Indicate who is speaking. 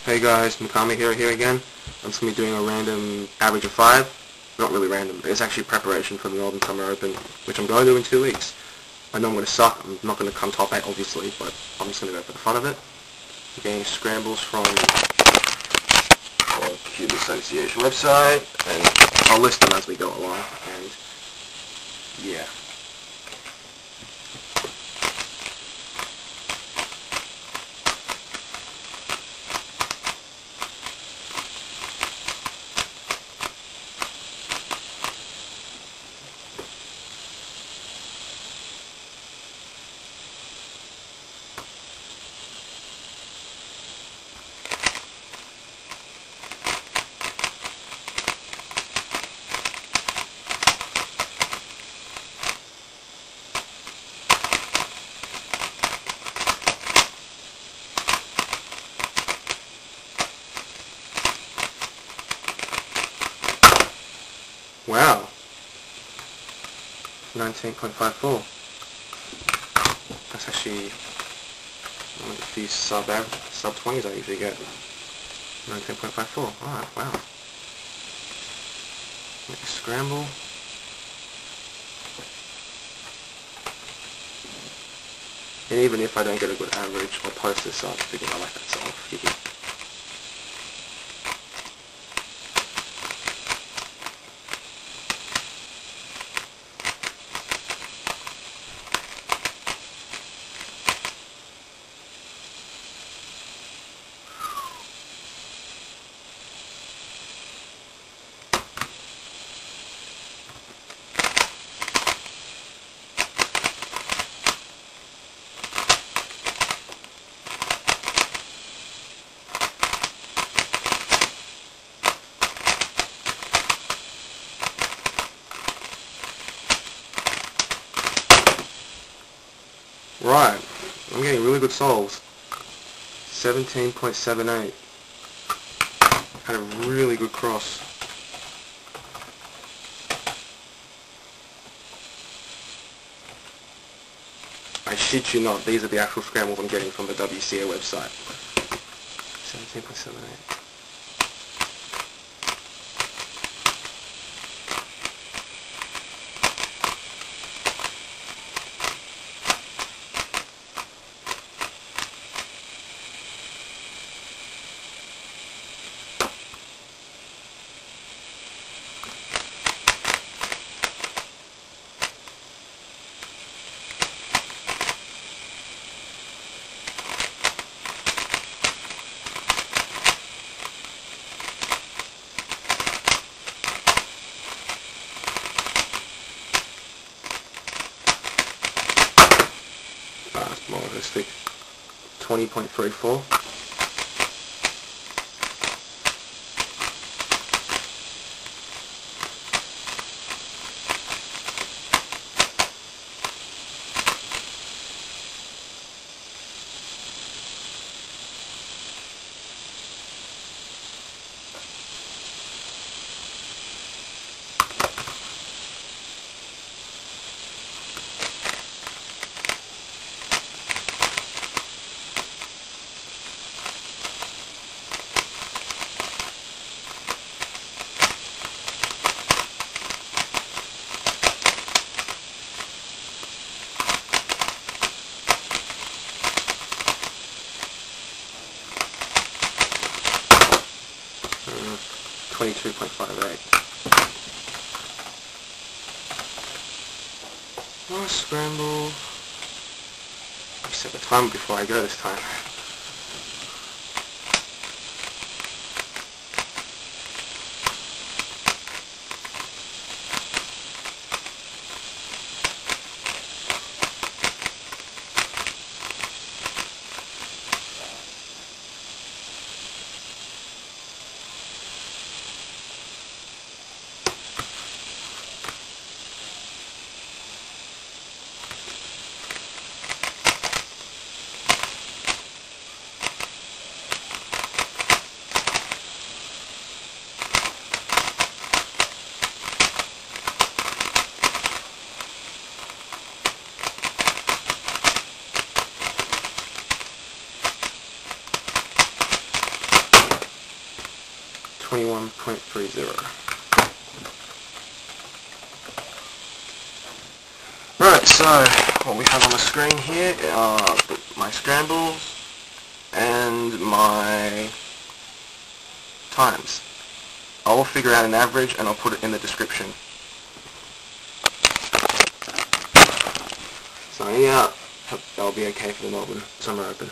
Speaker 1: Hey guys, MikamiHero here again. I'm just going to be doing a random average of 5. Not really random, it's actually preparation for the Melbourne Summer Open, which I'm going to do in 2 weeks. I know I'm going to suck, I'm not going to come top 8 obviously, but I'm just going to go for the fun of it. I'm getting Scrambles from the Cube Association website, and I'll list them as we go along, and yeah. Wow, 19.54. That's actually one of these sub 20s I usually get. 19.54. Alright, wow. Make a scramble. And even if I don't get a good average, I'll post this up because I like that solve. Right, I'm getting really good solves. 17.78. Had a really good cross. I shit you not, these are the actual scrambles I'm getting from the WCA website. 17.78. That's more realistic. 20.34. Uh, 22.58. Last scramble. I set the timer before I go this time. 21.30. Right, so what we have on the screen here are my scrambles and my times. I will figure out an average and I'll put it in the description. So yeah, hope that'll be okay for the Melbourne Summer Open.